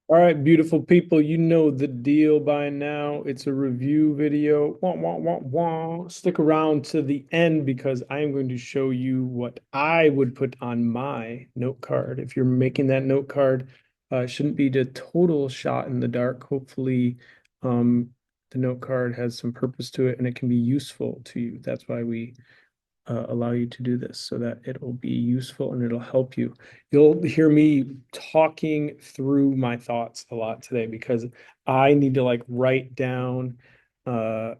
All right, beautiful people, you know the deal by now. It's a review video. Wah, wah, wah, wah. Stick around to the end because I am going to show you what I would put on my note card. If you're making that note card, it shouldn't be the total shot in the dark. Hopefully, the note card has some purpose to it and it can be useful to you. That's why we allow you to do this so that it will be useful and it'll help you. You'll hear me talking through my thoughts a lot today because I need to like write down, uh,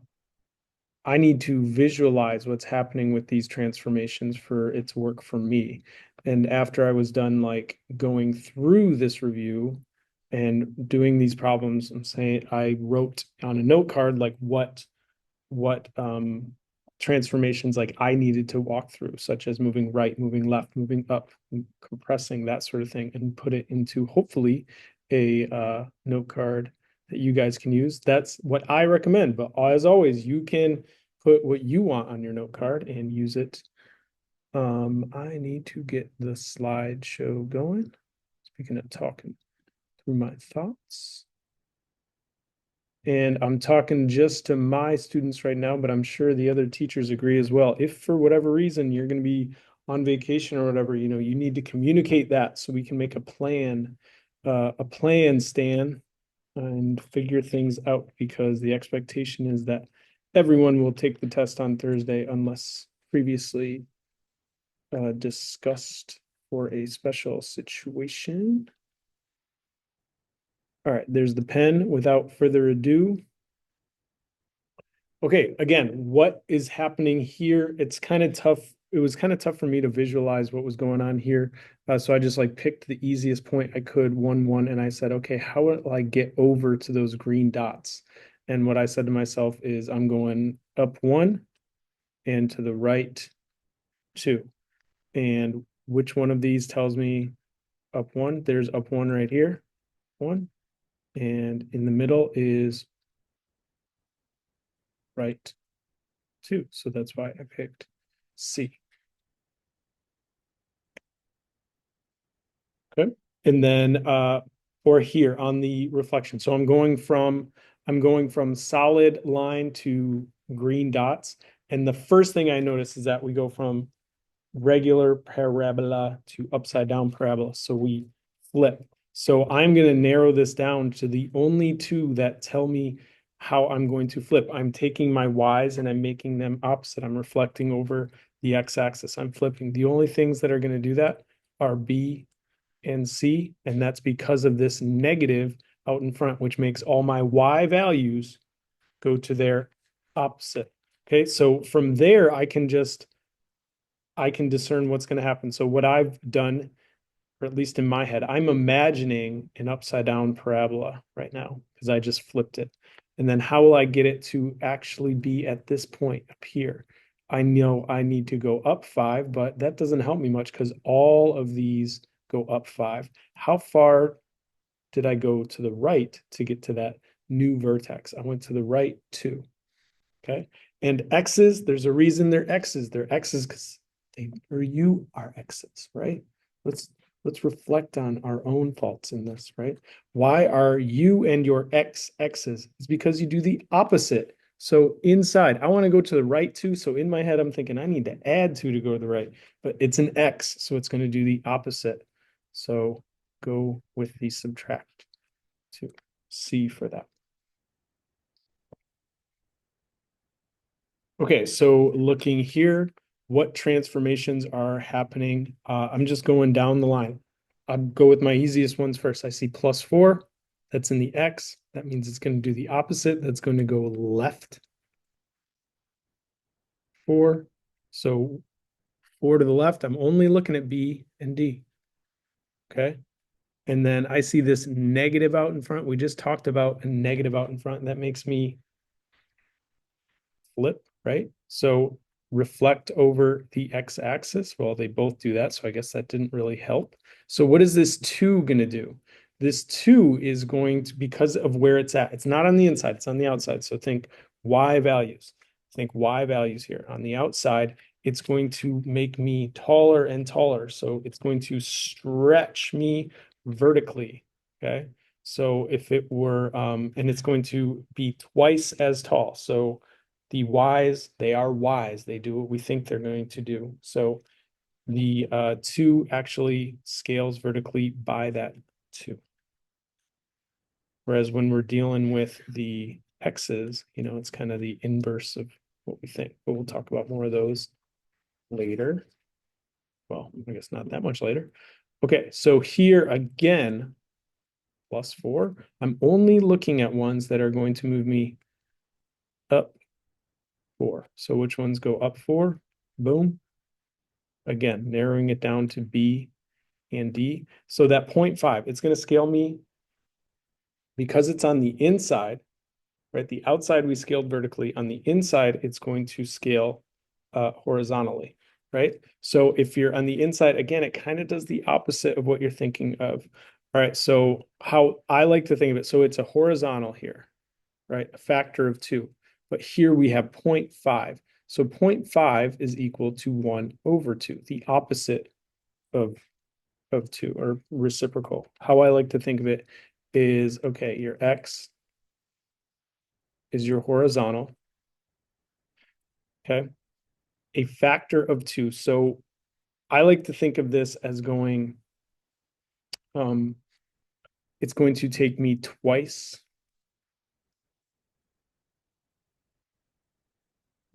I need to visualize what's happening with these transformations for it to work for me. And after I was done like going through this review and doing these problems, I'm saying I wrote on a note card like what transformations like I needed to walk through, such as moving right, moving left, moving up, compressing, that sort of thing, and put it into hopefully a note card that you guys can use. That's what I recommend. But as always, you can put what you want on your note card and use it. I need to get the slideshow going. Speaking of talking through my thoughts. And I'm talking just to my students right now, but I'm sure the other teachers agree as well. If for whatever reason you're going to be on vacation or whatever, you need to communicate that so we can make a plan, Stan, and figure things out because the expectation is that everyone will take the test on Thursday unless previously discussed for a special situation. All right, there's the pen. Without further ado, okay, again, what is happening here? It's kind of tough. It was kind of tough for me to visualize what was going on here. So I just like picked the easiest point I could, 1, 1, and I said, okay, how will I get over to those green dots? And what I said to myself is I'm going up 1 and to the right 2. And which one of these tells me up 1? There's up 1 right here, 1. And in the middle is right 2. So that's why I picked C. Okay. And then or here on the reflection. So I'm going from solid line to green dots. And the first thing I notice is that we go from regular parabola to upside down parabola. So we flip. So I'm going to narrow this down to the only two that tell me how I'm going to flip. I'm taking my y's and I'm making them opposite. I'm reflecting over the x-axis. I'm flipping. The only things that are going to do that are B and C, and that's because of this negative out in front, which makes all my Y values go to their opposite. Okay, so from there, I can discern what's going to happen. So what I've done, or at least in my head, I'm imagining an upside down parabola right now because I just flipped it. And then how will I get it to actually be at this point up here? I know I need to go up 5, but that doesn't help me much because all of these go up 5. How far did I go to the right to get to that new vertex? I went to the right 2. Okay. And X's, there's a reason they're X's. They're X's because they or you are X's, right? Let's let's reflect on our own faults in this, right? Why are you and your X X's? It's because you do the opposite. So inside, I want to go to the right 2. So in my head, I'm thinking I need to add 2 to go to the right, but it's an X, so it's going to do the opposite. So go with the subtract to C for that. Okay, so looking here, what transformations are happening? I'm just going down the line. I'll go with my easiest ones first. I see +4. That's in the X. That means it's going to do the opposite. That's going to go left 4. So 4 to the left. I'm only looking at B and D. Okay. And then I see this negative out in front. We just talked about a negative out in front. That makes me flip, right? So reflect over the x-axis. Well, they both do that, so I guess that didn't really help. So what is this 2 going to do? This 2 is going to, because of where it's at, it's not on the inside, it's on the outside. So think y values. Think y values here. On the outside, it's going to make me taller and taller. So it's going to stretch me vertically, okay? So if it were, and it's going to be twice as tall. So the y's, they are y's. They do what we think they're going to do. So the 2 actually scales vertically by that 2. Whereas when we're dealing with the x's, it's kind of the inverse of what we think. But we'll talk about more of those later. Well, I guess not that much later. Okay, so here again, +4. I'm only looking at ones that are going to move me up 4. So which ones go up 4? Boom. Again, narrowing it down to B and D. So that 0.5, it's going to scale me because it's on the inside, right? The outside we scaled vertically. On the inside, it's going to scale horizontally, right? So if you're on the inside, again, it kind of does the opposite of what you're thinking of. All right, so how I like to think of it, so it's a horizontal here, right? A factor of 2. But here we have 0.5. So 0.5 is equal to 1/2, the opposite of 2, or reciprocal. How I like to think of it is, okay, your x is your horizontal, okay? A factor of 2. So I like to think of this as going, it's going to take me twice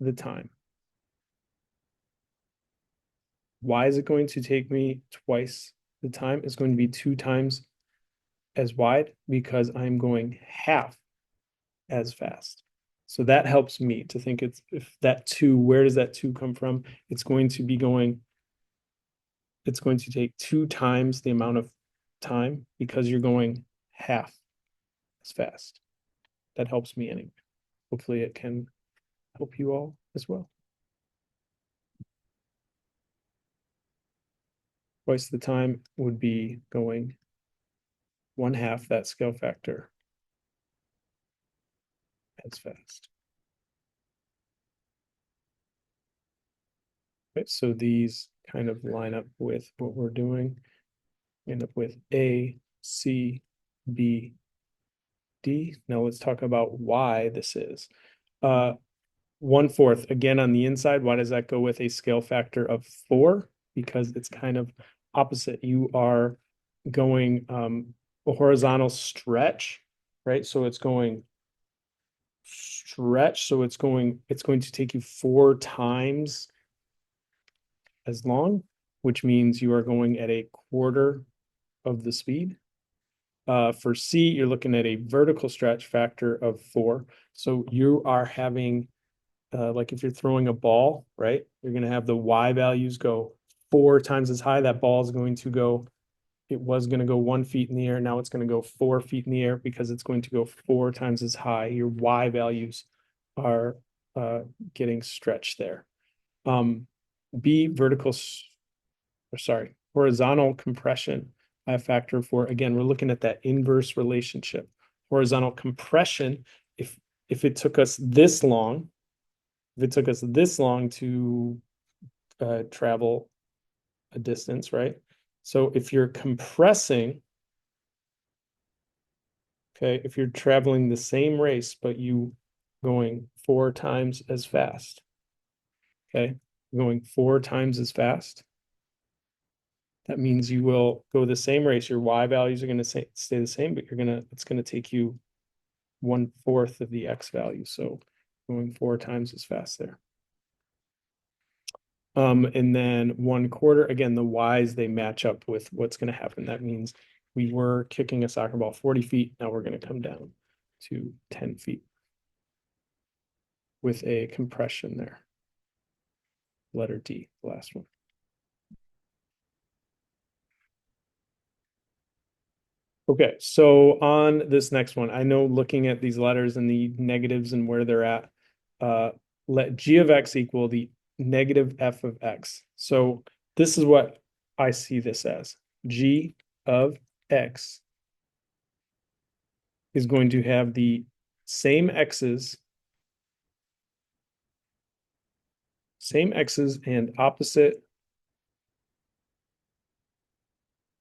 the time. Why is it going to take me twice the time? It's going to be 2 times as wide because I'm going half as fast. So that helps me to think it's, if that 2, where does that 2 come from? It's going to be going, it's going to take 2 times the amount of time because you're going half as fast. That helps me anyway. Hopefully it can help you all as well. Twice the time would be going 1/2 that scale factor as fast. Right, so these kind of line up with what we're doing. End up with A, C, B, D. Now let's talk about why this is. 1/4, again, on the inside, why does that go with a scale factor of 4? Because it's kind of opposite. You are going a horizontal stretch, right? So it's going stretch. So it's going to take you 4 times as long, which means you are going at a quarter of the speed. For C, you're looking at a vertical stretch factor of 4. So you are having, like if you're throwing a ball, right? You're going to have the Y values go 4 times as high. That ball is going to go, it was going to go 1 feet in the air. Now it's going to go 4 feet in the air because it's going to go 4 times as high. Your Y values are getting stretched there. B, horizontal compression by a factor of 4. Again, we're looking at that inverse relationship. Horizontal compression, if it took us this long, to travel a distance, right? So if you're compressing, okay, if you're traveling the same race, but you going 4 times as fast, okay, going 4 times as fast, that means you will go the same race. Your Y values are going to stay the same, but it's going to take you 1/4 of the X value. So going 4 times as fast there. And then 1/4, again, the Y's, they match up with what's going to happen. That means we were kicking a soccer ball 40 feet. Now we're going to come down to 10 feet with a compression there. Letter D, the last one. Okay, so on this next one, I know looking at these letters and the negatives and where they're at, let g of x equal the negative f of x. So this is what I see this as. G of x is going to have the same x's and opposite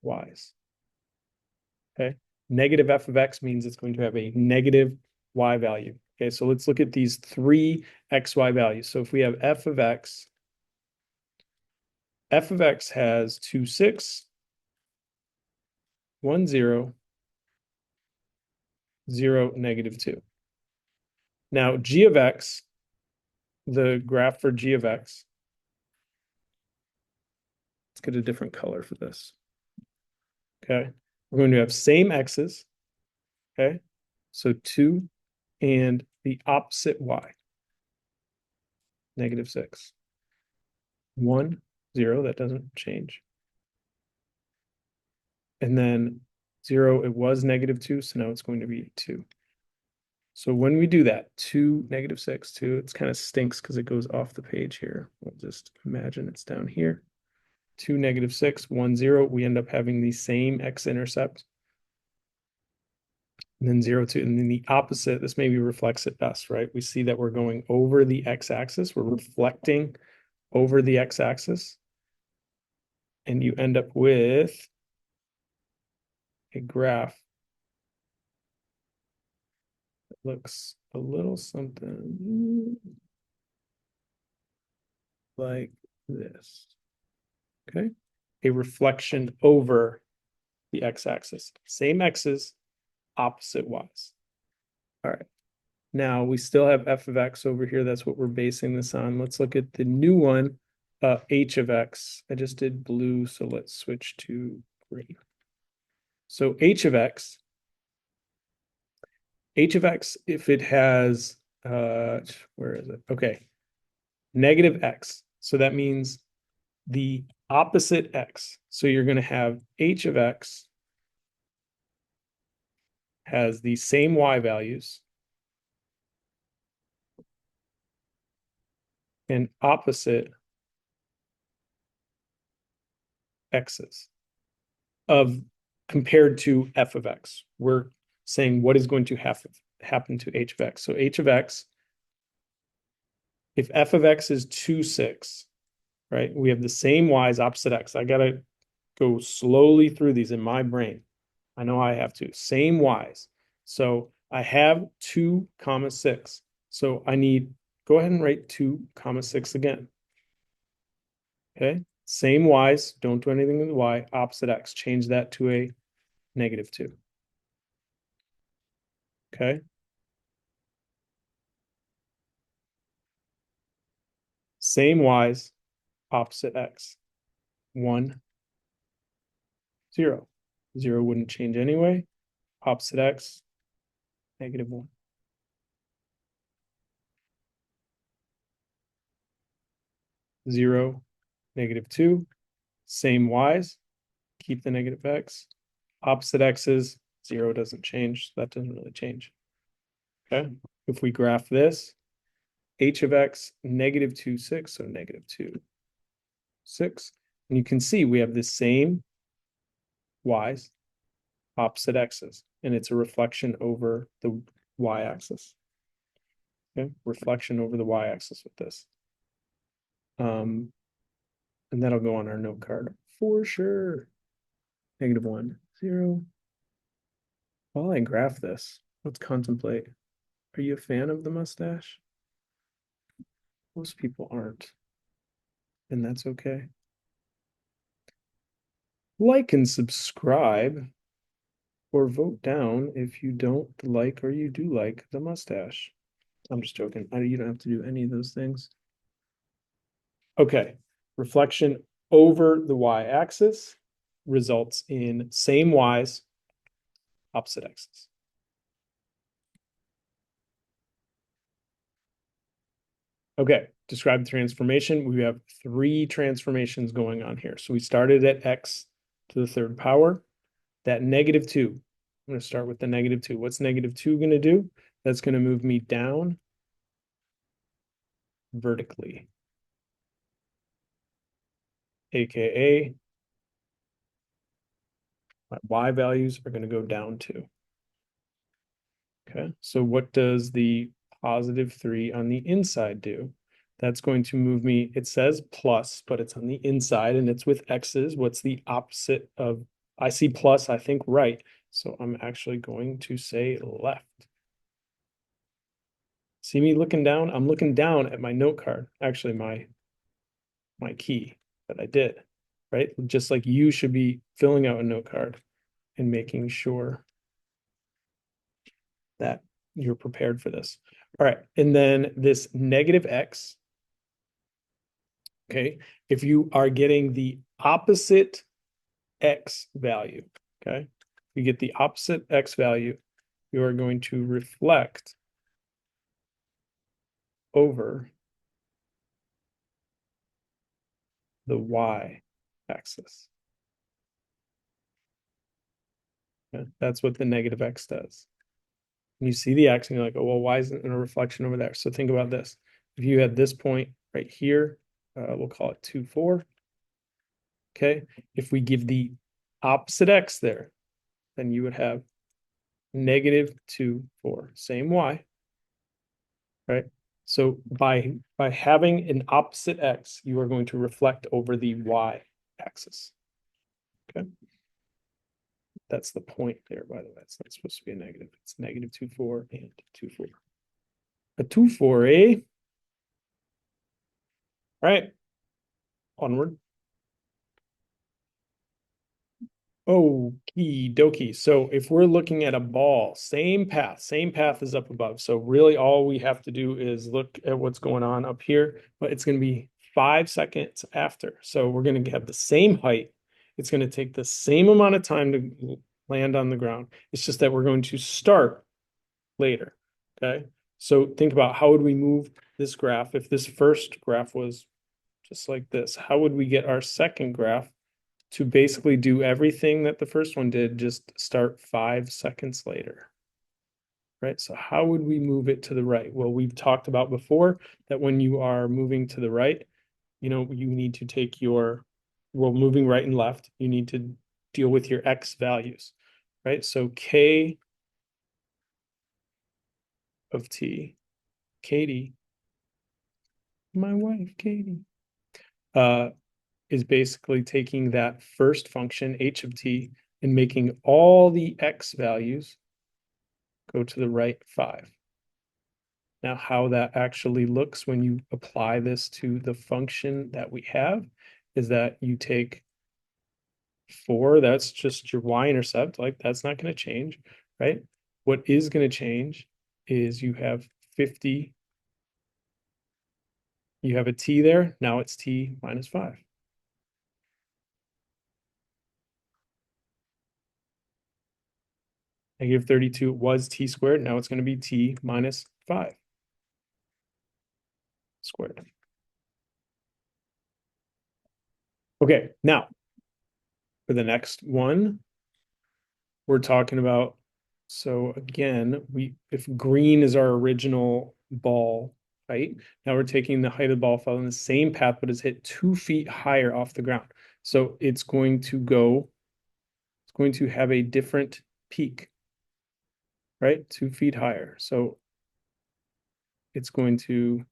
y's. Okay, Negative f of x means it's going to have a negative y value. Okay, so let's look at these three xy values. So if we have f of x has 2, 6, 1, 0, 0, negative 2. Now, g of x, the graph for g of x, let's get a different color for this. Okay, we're going to have same x's. Okay, so 2 and the opposite y, negative 6. 1, 0, that doesn't change. And then 0, it was negative 2, so now it's going to be 2. So when we do that, 2, negative 6, 2, it kind of stinks because it goes off the page here. We'll just imagine it's down here. 2, negative 6, 1, 0. We end up having the same x-intercept. And then 0, 2. And then the opposite, this maybe reflects it best, right? We see that we're going over the x-axis. We're reflecting over the x-axis. And you end up with a graph that looks a little something like this. Okay, a reflection over the x-axis. Same x's, opposite y's. All right, now we still have f of x over here. That's what we're basing this on. Let's look at the new one, h of x. I just did blue, so let's switch to green. So h of x, if it has, where is it? Okay, negative x. So that means the opposite x. So you're going to have h of x has the same y values and opposite x's of compared to f of x. We're saying what is going to happen to h of x. So h of x, if f of x is 2, 6, right? We have the same y's, opposite x. I got to go slowly through these in my brain. I know I have to. Same y's. So I have 2, 6. So I need, go ahead and write 2, 6 again. Okay. Same y's. Don't do anything with the y. Opposite x. Change that to a negative 2. Okay. Same y's. Opposite x. 1, 0. 0 wouldn't change anyway. Opposite x. Negative 1. 0, negative 2. Same y's. Keep the negative x. Opposite x's. 0 doesn't change. That doesn't really change. Okay. If we graph this, h of x, negative 2, 6, so negative 2, 6. And you can see we have the same y's, opposite x's, and it's a reflection over the y-axis. Okay, reflection over the y-axis with this. And that'll go on our note card for sure. Negative 1, 0. While I graph this, let's contemplate. Are you a fan of the mustache? Most people aren't, and that's okay. Like and subscribe, or vote down if you don't like or you do like the mustache. I'm just joking. You don't have to do any of those things. Okay, reflection over the y-axis results in same y's, opposite x's. Okay, describe the transformation. We have 3 transformations going on here. So we started at x to the 3rd power. That negative 2, I'm going to start with the negative 2. What's negative 2 going to do? That's going to move me down vertically, aka my y values are going to go down too. Okay, so what does the positive 3 on the inside do? That's going to move me, it says plus, but it's on the inside and it's with x's. What's the opposite of I see plus, I think right. So I'm actually going to say left. See me looking down? I'm looking down at my note card, actually my key that I did, right? Just like you should be filling out a note card and making sure that you're prepared for this. All right, and then this negative x, okay, if you are getting the opposite x value, okay, you get the opposite x value, you are going to reflect over the y axis. Okay? That's what the negative x does. And you see the x and you're like, oh, well, why isn't there a reflection over there? So think about this. If you had this point right here, we'll call it 2, 4. Okay. If we give the opposite x there, then you would have negative 2, 4. Same y, right? So by having an opposite x, you are going to reflect over the y axis. Okay. That's the point there, by the way. It's not supposed to be a negative. It's negative 2, 4 and 2, 4. A 2, 4, eh? All right. Onward. Okie dokie. So if we're looking at a ball, same path is up above. So really all we have to do is look at what's going on up here, but it's going to be 5 seconds after. So we're going to have the same height. It's going to take the same amount of time to land on the ground. It's just that we're going to start later. Okay. So think about how would we move this graph if this first graph was just like this? How would we get our second graph to basically do everything that the first one did, just start 5 seconds later, right? So how would we move it to the right? Well, we've talked about before that when you are moving to the right, you need to take well, moving right and left, you need to deal with your x values, right? So k of t, Katie, my wife, Katie, is basically taking that first function, h of t, and making all the x values go to the right 5. Now, how that actually looks when you apply this to the function that we have is that you take 4, that's just your y-intercept, like that's not going to change, right? What is going to change is you have 50, you have a t there, now it's t minus 5. Negative 32 was t squared, now it's going to be t minus 5 squared. Okay, now for the next one, we're talking about, so again, if green is our original ball, right? Now we're taking the height of the ball following the same path, but it's hit 2 feet higher off the ground. So it's going to have a different peak, right? 2 feet higher. So it's going to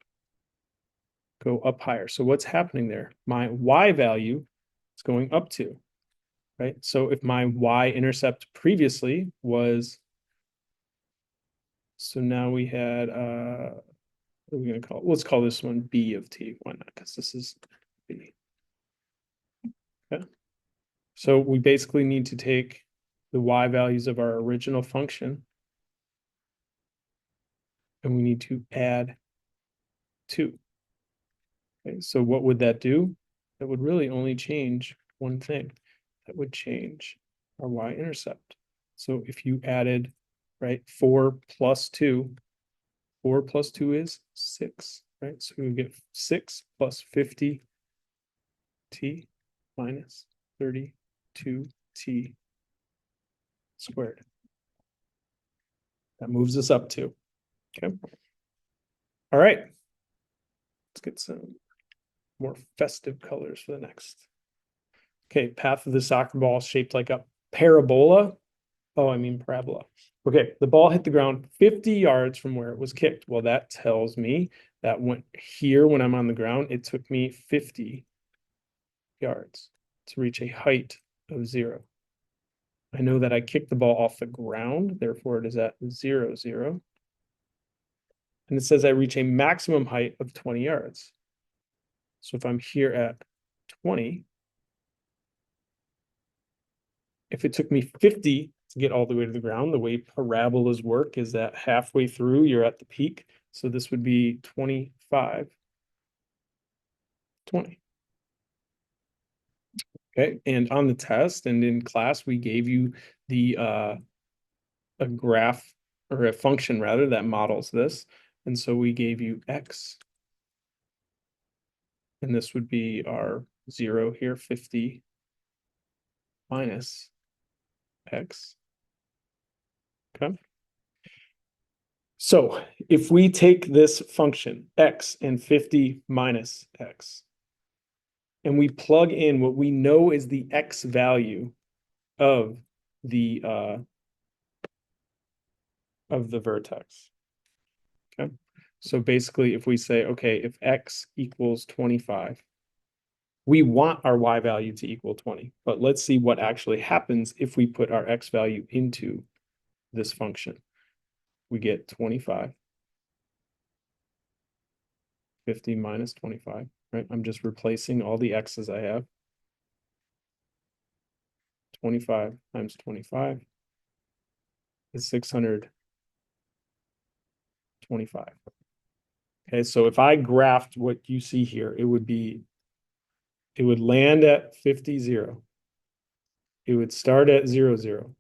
go up higher. So what's happening there? My y value is going up 2, right? So if my y-intercept previously was, so now we had, what are we going to call it? Let's call this one b of t. Why not? Because this is b. Okay. So we basically need to take the y values of our original function and we need to add 2. Okay. So what would that do? That would really only change one thing. That would change our y-intercept. So if you added, right, 4 plus 2, 4 plus 2 is 6, right? So we get 6 plus 50 t minus 32t squared. That moves us up 2. Okay. All right. Let's get some more festive colors for the next. Okay. Path of the soccer ball shaped like a parabola. Oh, I mean parabola. Okay. The ball hit the ground 50 yards from where it was kicked. Well, that tells me that when I'm on the ground, it took me 50 yards to reach a height of 0. I know that I kicked the ball off the ground, therefore it is at 0, 0. And it says I reach a maximum height of 20 yards. So if I'm here at 20, if it took me 50 to get all the way to the ground, the way parabolas work is that halfway through you're at the peak. So this would be 25, 20. Okay. And on the test and in class, we gave you the a graph or a function rather that models this. And so we gave you x, and this would be our 0 here, 50 minus x. Okay. So if we take this function, x and 50 minus x, and we plug in what we know is the x value of the vertex. Okay. So basically, if we say, okay, if x equals 25, we want our y value to equal 20. But let's see what actually happens if we put our x value into this function. We get 25, 50 minus 25, right? I'm just replacing all the x's I have. 25 times 25 is 625. Okay, so if I graphed what you see here, it would land at 50, 0. It would start at 0, 0.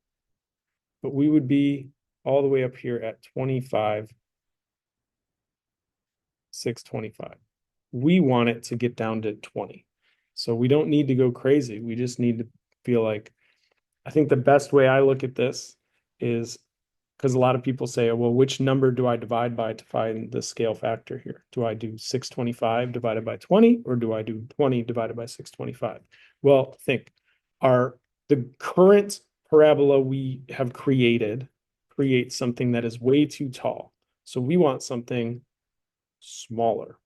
But we would be all the way up here at 25, 625. We want it to get down to 20. So we don't need to go crazy. We just need to feel like, I think the best way I look at this is because a lot of people say, well, which number do I divide by to find the scale factor here? Do I do 625 divided by 20, or do I do 20 divided by 625? Well, think the current parabola we have creates something that is way too tall. So we want something smaller.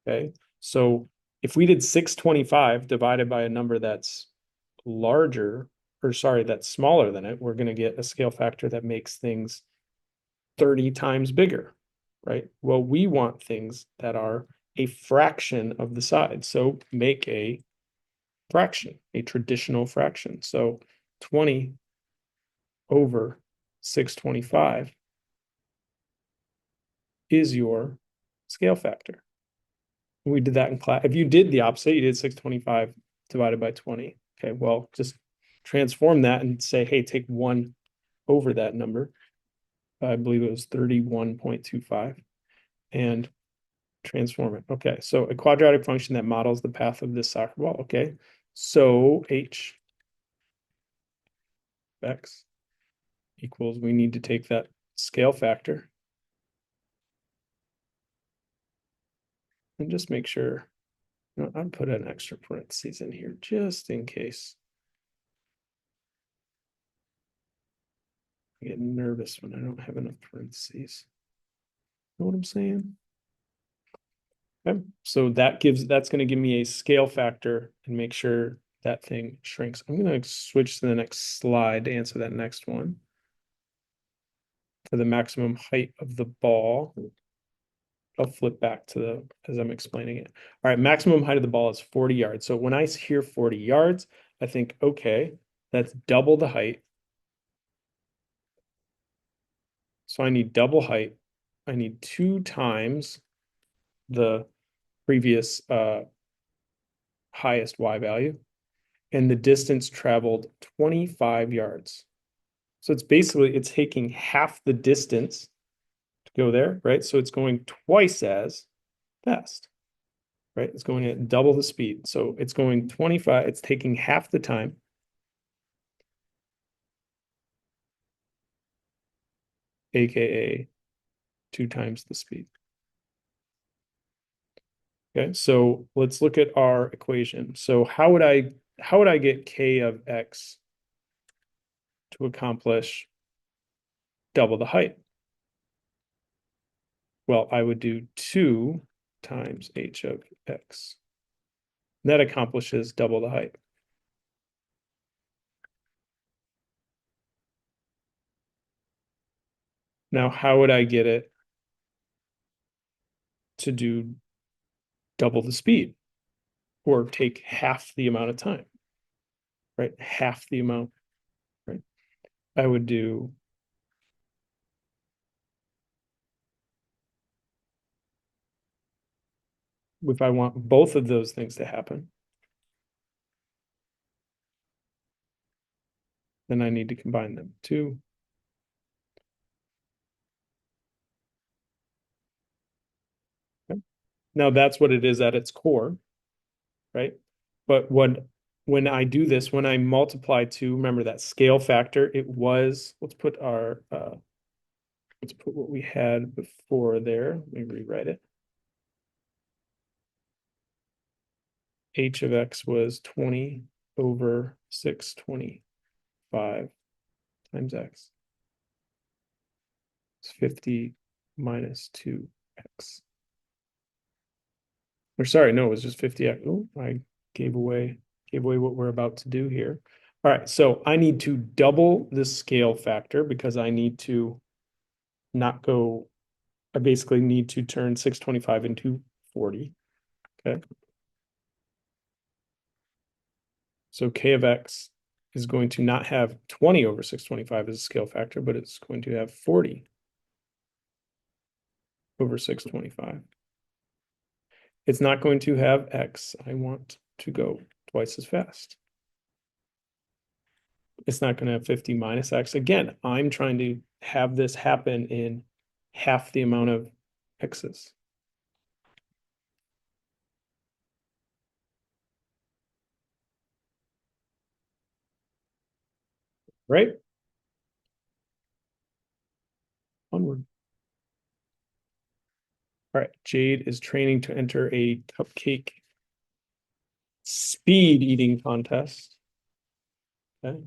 Okay. So if we did 625 divided by a number that's larger, or sorry, that's smaller than it, we're going to get a scale factor that makes things 30 times bigger, right? Well, we want things that are a fraction of the size. So make a fraction, a traditional fraction. So 20 over 625 is your scale factor. We did that in class. If you did the opposite, you did 625 divided by 20. Okay, well, just transform that and say, hey, take 1 over that number. I believe it was 31.25, and transform it. Okay, so a quadratic function that models the path of this soccer ball. Okay, so h x equals, we need to take that scale factor and just make sure, I'd put an extra parentheses in here just in case. I get nervous when I don't have enough parentheses. Know what I'm saying? Okay. So that's going to give me a scale factor and make sure that thing shrinks. I'm going to switch to the next slide to answer that next one. For the maximum height of the ball. I'll flip back to as I'm explaining it. All right, maximum height of the ball is 40 yards. So when I hear 40 yards, I think, okay, that's double the height. So I need double height. I need 2 times the previous highest y value. And the distance traveled 25 yards. So it's taking half the distance to go there, right? So it's going twice as fast, right? It's going at double the speed. So it's going 25, it's taking half the time. AKA 2 times the speed. Okay, so let's look at our equation. So how would I get k of x to accomplish double the height? Well, I would do 2 times h of x. That accomplishes double the height. Now, how would I get it to do double the speed or take half the amount of time, right? Half the amount, right? I would do if I want both of those things to happen, then I need to combine them. 2. Okay. Now that's what it is at its core, right? But when I do this, when I multiply 2, remember that scale factor, it was, let's put what we had before there. Let me rewrite it. H of x was 20 over 625 times x. It's 50 minus 2x. Or sorry, no, it was just 50x. Oh, I gave away what we're about to do here. All right, so I need to double the scale factor because I need to not go, I basically need to turn 625 into 40. Okay. So k of x is going to not have 20 over 625 as a scale factor, but it's going to have 40 over 625. It's not going to have x. I want to go twice as fast. It's not going to have 50 minus x. Again, I'm trying to have this happen in half the amount of x's. Right? Onward. All right. Jade is training to enter a cupcake speed eating contest. Okay.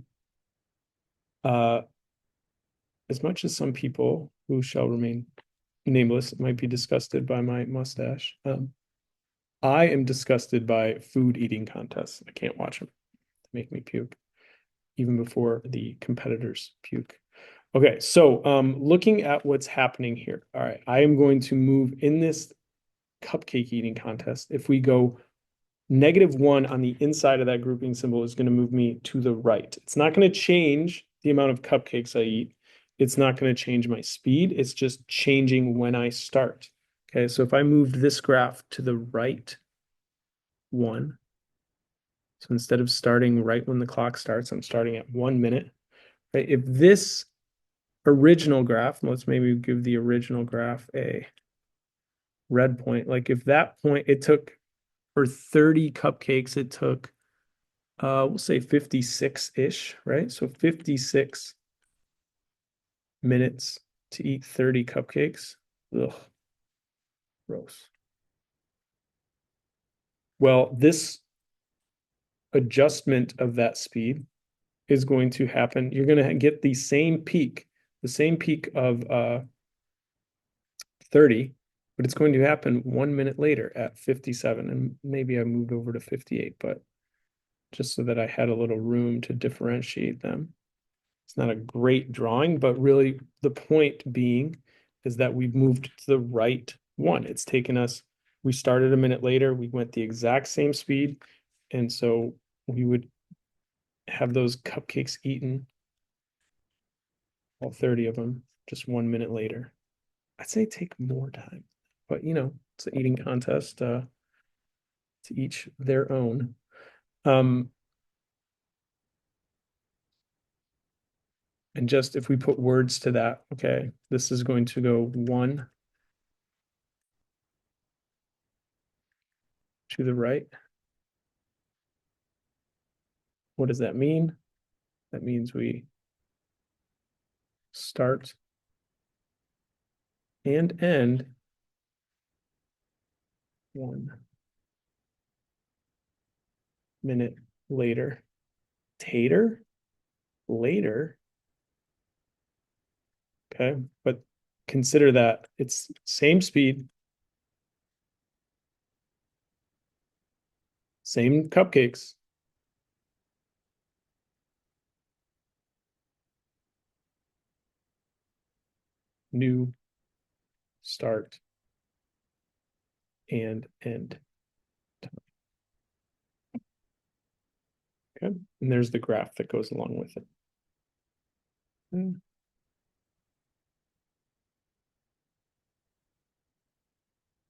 As much as some people who shall remain nameless might be disgusted by my mustache, I am disgusted by food eating contests. I can't watch them. They make me puke, even before the competitors puke. Okay, so looking at what's happening here. All right, I am going to move in this cupcake eating contest. If we go -1 on the inside of that grouping symbol is going to move me to the right. It's not going to change the amount of cupcakes I eat. It's not going to change my speed. It's just changing when I start. Okay, so if I moved this graph to the right 1, so instead of starting right when the clock starts, I'm starting at 1 minute. Right? If this original graph, let's maybe give the original graph a red point. Like if that point, it took for 30 cupcakes, it took we'll say 56-ish, right? So 56 minutes to eat 30 cupcakes. Ugh, gross. Well, this adjustment of that speed is going to happen. You're going to get the same peak of 30, but it's going to happen 1 minute later at 57. And maybe I moved over to 58, but just so that I had a little room to differentiate them. It's not a great drawing, but really the point being is that we've moved to the right one. It's taken us, we started a minute later, we went the exact same speed. And so we would have those cupcakes eaten, all 30 of them, just 1 minute later. I'd say take more time, but it's an eating contest, to each their own. And just if we put words to that, okay, this is going to go 1 to the right. What does that mean? That means we start and end 1 minute later. Tater later. Okay, but consider that it's same speed, same cupcakes. new, start, and end. Okay, and there's the graph that goes along with it.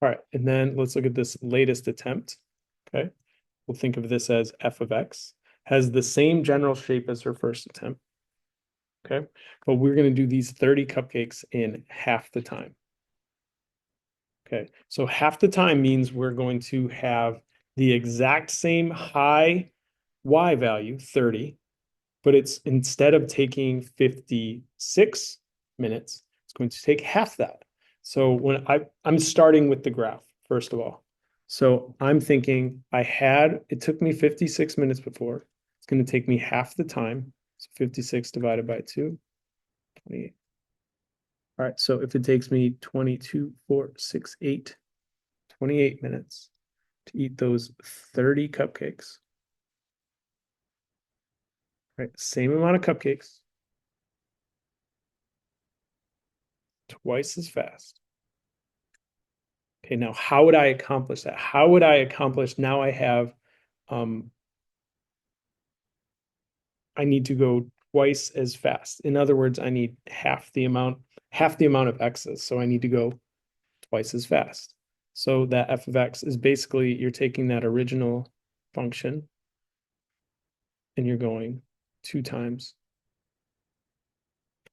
All right, and then let's look at this latest attempt. Okay, we'll think of this as f of x. Has the same general shape as her first attempt. Okay, but we're going to do these 30 cupcakes in half the time. Okay, so half the time means we're going to have the exact same high y value, 30, but it's instead of taking 56 minutes, it's going to take half that. So when I'm starting with the graph, first of all. So I'm thinking it took me 56 minutes before. It's going to take me half the time. So 56 divided by 2, 28. All right, so if it takes me 22, 4, 6, 8, 28 minutes to eat those 30 cupcakes, right? Same amount of cupcakes, twice as fast. Okay, now how would I accomplish that? How would I accomplish now I need to go twice as fast. In other words, I need half the amount of x's. So I need to go twice as fast. So that f of x is basically you're taking that original function and you're going 2 times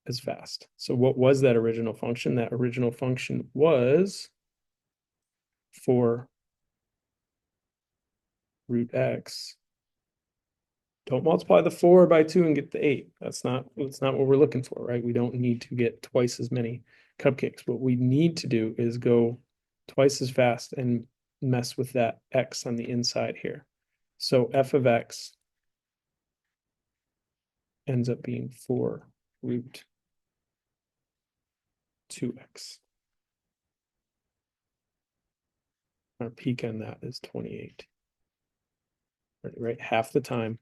as fast. So what was that original function? That original function was 4 root x. Don't multiply the 4 by 2 and get the 8. That's not what we're looking for, right? We don't need to get twice as many cupcakes. What we need to do is go twice as fast and mess with that x on the inside here. So f of x ends up being 4 root 2x. Our peak on that is 28. Right? Half the time.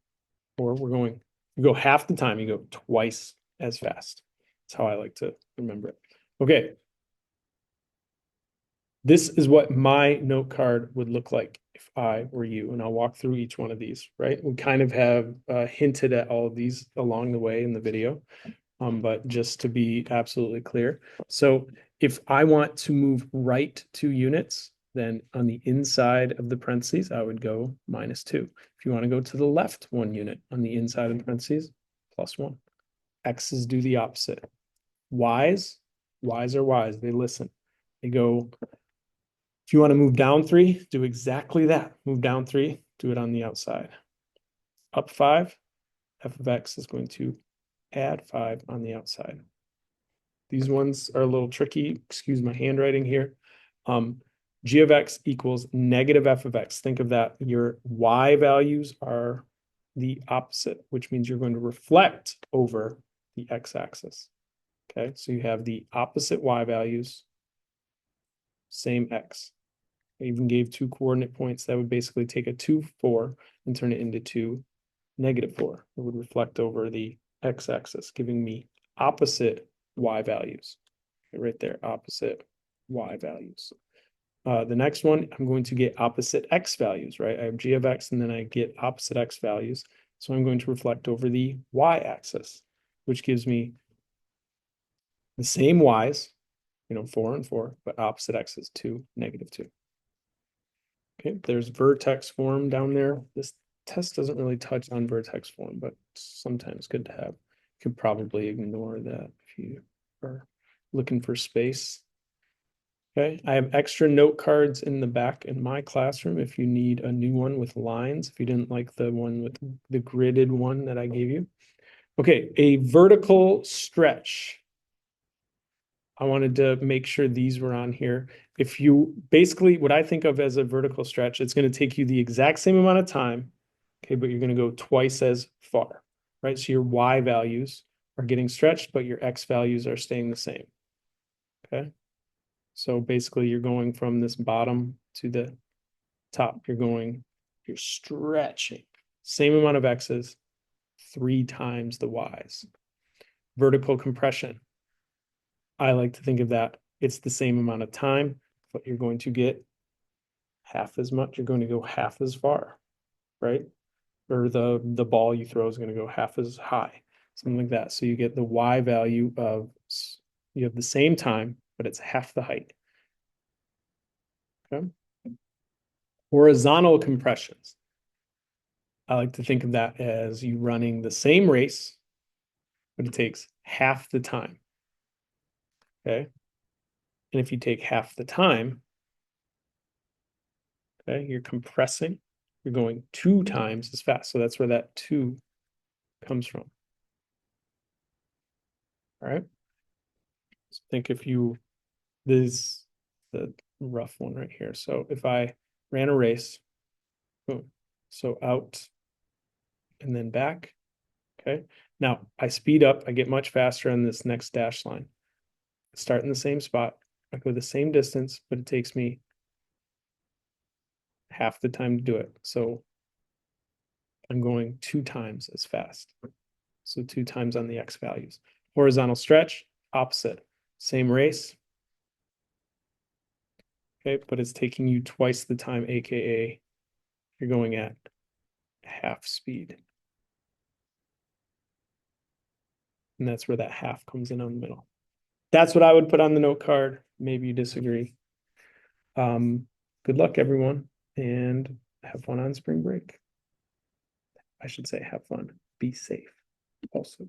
Or you go half the time, you go twice as fast. That's how I like to remember it. Okay. This is what my note card would look like if I were you. And I'll walk through each one of these, right? We kind of have hinted at all of these along the way in the video, but just to be absolutely clear. So if I want to move right 2 units, then on the inside of the parentheses, I would go -2. If you want to go to the left 1 unit on the inside of the parentheses, +1. X's do the opposite. Y's are wise. They listen. They go, if you want to move down 3, do exactly that. Move down 3, do it on the outside. Up 5, f of x is going to add 5 on the outside. These ones are a little tricky. Excuse my handwriting here. G of x equals negative f of x. Think of that. Your y values are the opposite, which means you're going to reflect over the x-axis. Okay, so you have the opposite y values, same x. I even gave 2 coordinate points. That would basically take a 2, 4 and turn it into 2, -4. It would reflect over the x-axis, giving me opposite y values. Okay, right there, opposite y values. The next one, I'm going to get opposite x values, right? I have g of x and then I get opposite x values. So I'm going to reflect over the y-axis, which gives me the same y's, 4 and 4, but opposite x is 2, -2. Okay, there's vertex form down there. This test doesn't really touch on vertex form, but sometimes good to have. You could probably ignore that if you are looking for space. Okay, I have extra note cards in the back in my classroom if you need a new one with lines, if you didn't like the one with the gridded one that I gave you. Okay, a vertical stretch. I wanted to make sure these were on here. If you basically, what I think of as a vertical stretch, it's going to take you the exact same amount of time, okay, but you're going to go twice as far, right? So your y values are getting stretched, but your x values are staying the same, okay? So basically you're going from this bottom to the top. You're stretching. Same amount of x's, 3 times the y's. Vertical compression. I like to think of that. It's the same amount of time, but you're going to get half as much. You're going to go half as far, right? Or the ball you throw is going to go half as high, something like that. So you get the y value of, you have the same time, but it's half the height. Okay. Horizontal compressions. I like to think of that as you running the same race, but it takes half the time. Okay. And if you take half the time, okay, you're compressing, you're going 2 times as fast. So that's where that 2 comes from. All right. So think if you, this the rough one right here. So if I ran a race, boom, so out and then back. Okay. Now I speed up, I get much faster on this next dash line. Start in the same spot. I go the same distance, but it takes me half the time to do it. So I'm going 2 times as fast. So 2 times on the X values. Horizontal stretch, opposite. Same race. Okay, but it's taking you twice the time, aka you're going at half speed. And that's where that half comes in on the middle. That's what I would put on the note card. Maybe you disagree. Good luck, everyone, and have fun on spring break. I should say have fun. Be safe also.